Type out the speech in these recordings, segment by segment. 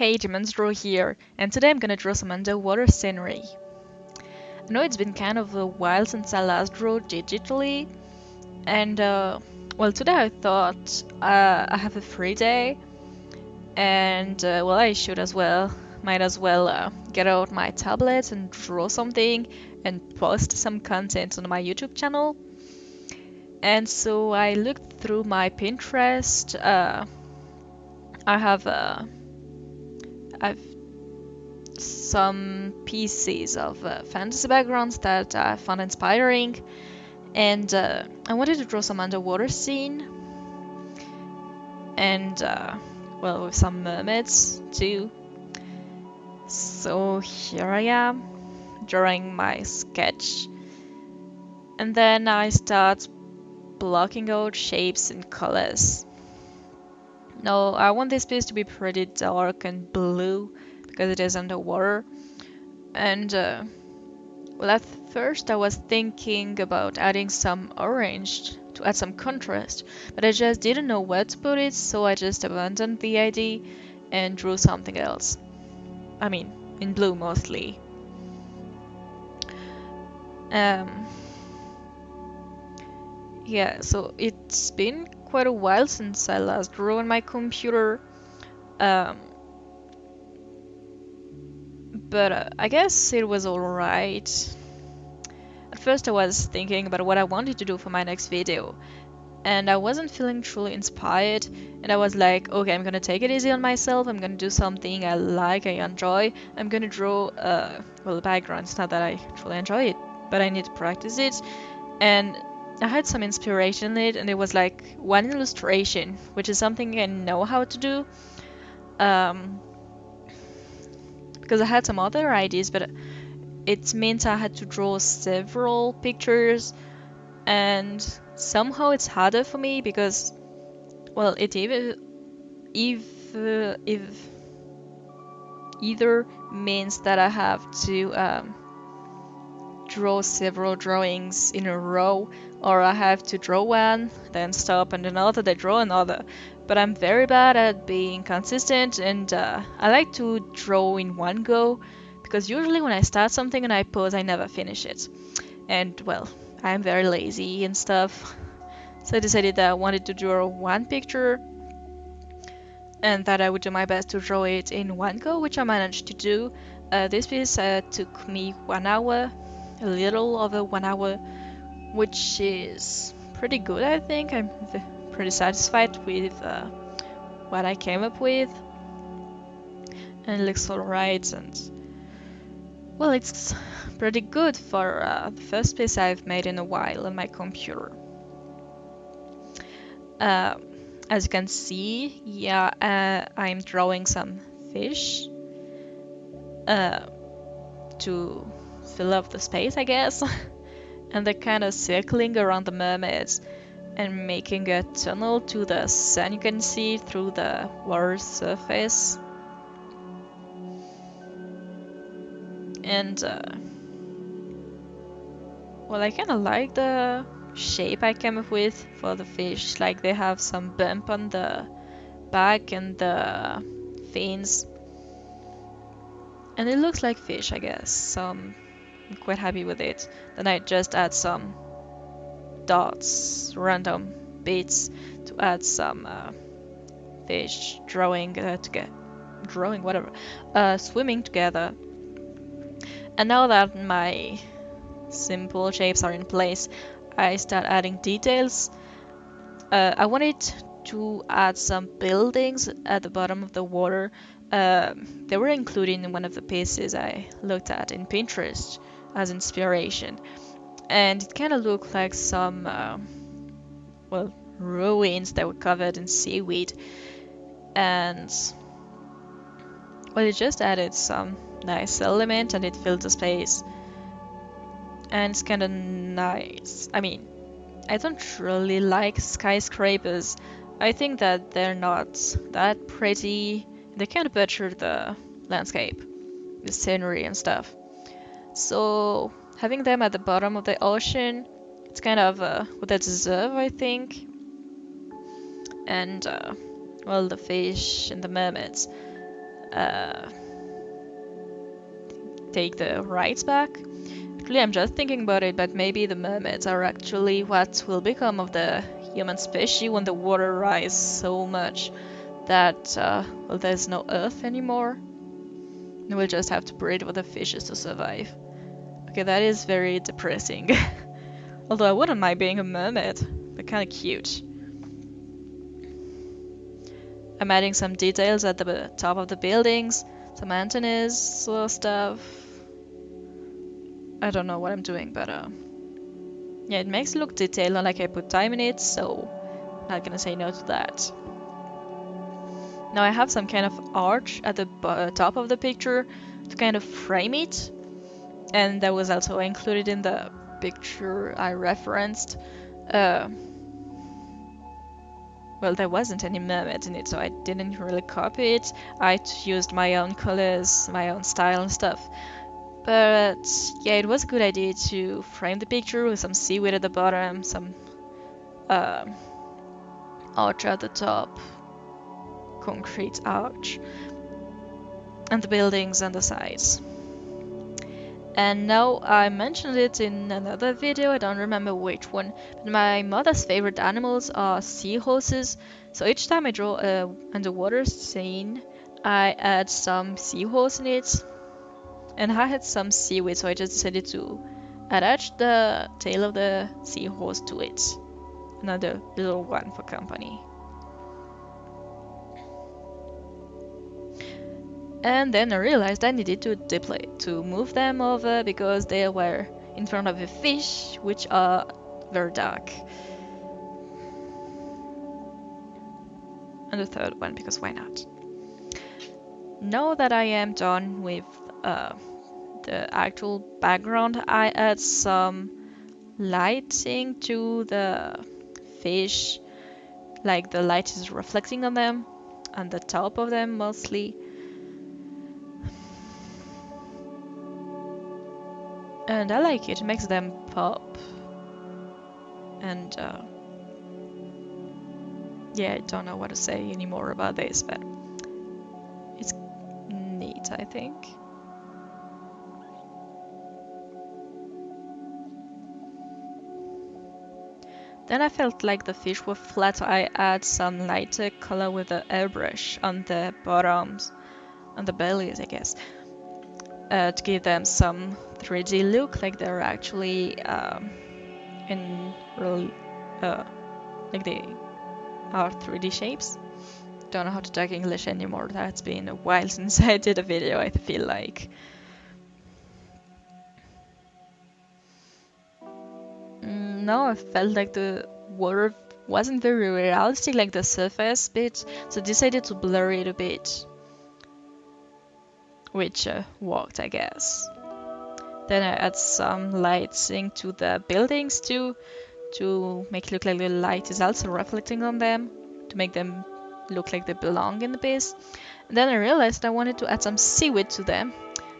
Hey, Demons Draw here, and today I'm gonna draw some underwater scenery. I know it's been kind of a while since I last drew digitally, and well, today I thought I have a free day, and well, I should as well, might as well get out my tablet and draw something and post some content on my YouTube channel. And so I looked through my Pinterest. I have I've some pieces of fantasy backgrounds that I found inspiring, and I wanted to draw some underwater scene, and well, with some mermaids too. So here I am, drawing my sketch, and then I start blocking out shapes and colors. Now, I want this piece to be pretty dark and blue because it is underwater, and well, at first I was thinking about adding some orange to add some contrast, but I just didn't know where to put it, so I just abandoned the idea and drew something else. I mean, in blue mostly. Um, yeah, so it's been quite a while since I last drew on my computer. Um, but I guess it was alright. At first I was thinking about what I wanted to do for my next video, and I wasn't feeling truly inspired, and I was like, okay, I'm gonna take it easy on myself, I'm gonna do something I like, I enjoy, I'm gonna draw, well, the background, it's not that I truly enjoy it, but I need to practice it, and I had some inspiration in it, and it was like one illustration, which is something I know how to do, um, because I had some other ideas, but it meant I had to draw several pictures, and somehow it's harder for me because, well, it if either means that I have to draw several drawings in a row, or I have to draw one, then stop, and another, then draw another. But I'm very bad at being consistent, and I like to draw in one go, because usually when I start something and I pause, I never finish it. And well, I'm very lazy and stuff. So I decided that I wanted to draw one picture and that I would do my best to draw it in one go, which I managed to do. This piece took me 1 hour, a little over 1 hour, which is pretty good, I think. I'm pretty satisfied with what I came up with, and it looks alright, and well, it's pretty good for the first piece I've made in a while on my computer. Uh, as you can see, yeah, I'm drawing some fish to fill up the space, I guess. And they're kind of circling around the mermaids and making a tunnel to the sun you can see through the water surface. And well, I kind of like the shape I came up with for the fish. Like they have some bump on the back and the fins, and it looks like fish, I guess. So I'm quite happy with it. Then I just add some dots, random bits to add some fish drawing whatever, swimming together. And now that my simple shapes are in place, I start adding details. I wanted to add some buildings at the bottom of the water. They were included in one of the pieces I looked at in Pinterest as inspiration, and it kind of looked like some well, ruins that were covered in seaweed, and well, it just added some nice element and it filled the space, and it's kind of nice. I mean, I don't really like skyscrapers. I think that they're not that pretty. They kind of butcher the landscape, the scenery and stuff. So having them at the bottom of the ocean, it's kind of what they deserve, I think. And well, the fish and the mermaids, uh, take the rights back. Actually, I'm just thinking about it, but maybe the mermaids are actually what will become of the human species when the water rises so much that well, there's no earth anymore. And we'll just have to breed with the fishes to survive. Okay, that is very depressing. Although I wouldn't mind being a mermaid. They're kind of cute. I'm adding some details at the top of the buildings, some antennas, sort of stuff. I don't know what I'm doing, but yeah, it makes it look detailed, not like I put time in it, so I'm not gonna say no to that. Now I have some kind of arch at the top of the picture to kind of frame it, and that was also included in the picture I referenced. Well, there wasn't any mermaids in it, so I didn't really copy it. I used my own colors, my own style and stuff. But yeah, it was a good idea to frame the picture with some seaweed at the bottom, some arch at the top, concrete arch, and the buildings on the sides. And now I mentioned it in another video, I don't remember which one, but my mother's favorite animals are seahorses. So each time I draw a underwater scene, I add some seahorse in it. And I had some seaweed, so I just decided to attach the tail of the seahorse to it. Another little one for company. And then I realized I needed to move them over because they were in front of a fish, which are very dark. And the third one, because why not? Now that I am done with the actual background, I add some lighting to the fish, like the light is reflecting on them, on the top of them mostly. And I like it, it makes them pop. And yeah, I don't know what to say anymore about this, but it's neat, I think. Then I felt like the fish were flat, so I add some lighter color with the airbrush on the bottoms, on the bellies, I guess, to give them some 3D look, like they're actually in real, like they are 3D shapes. Don't know how to talk English anymore. That's been a while since I did a video, I feel like. No, I felt like the water wasn't very realistic, like the surface bit, so I decided to blur it a bit. Which worked, I guess. Then I add some lighting to the buildings too, to make it look like the light is also reflecting on them, to make them look like they belong in the base. And then I realized I wanted to add some seaweed to them,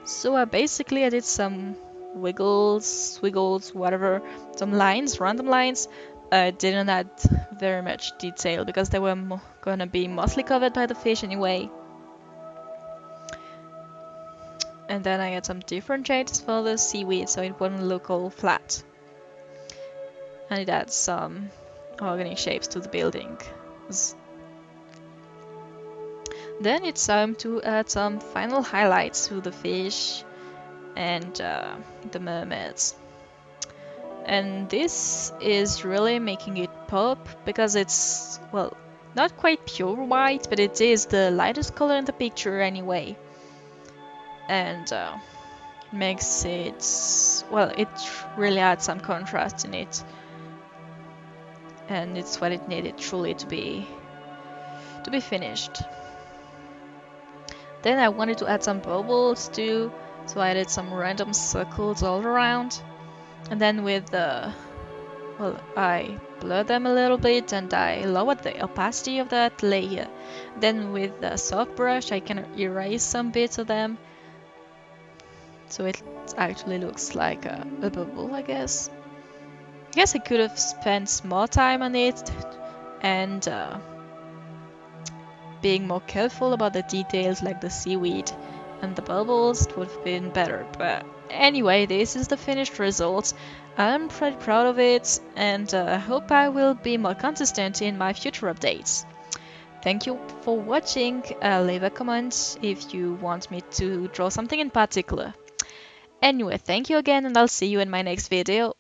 so I basically added some wiggles, whatever, some lines, random lines. I didn't add very much detail because they were gonna be mostly covered by the fish anyway. And then I add some different shades for the seaweed so it wouldn't look all flat. And it adds some organic shapes to the building. Then it's time to add some final highlights to the fish and the mermaids. And this is really making it pop because it's, well, not quite pure white, but it is the lightest color in the picture anyway. And it makes it, well, it really adds some contrast in it. And it's what it needed truly to be finished. Then I wanted to add some bubbles too, so I added some random circles all around. And then with the, well, I blurred them a little bit and I lowered the opacity of that layer. Then with the soft brush I can erase some bits of them, so it actually looks like a bubble, I guess. I guess I could have spent more time on it and being more careful about the details like the seaweed and the bubbles, it would have been better. But anyway, this is the finished result. I'm pretty proud of it, and I hope I will be more consistent in my future updates. Thank you for watching. Leave a comment if you want me to draw something in particular. Anyway, thank you again, and I'll see you in my next video.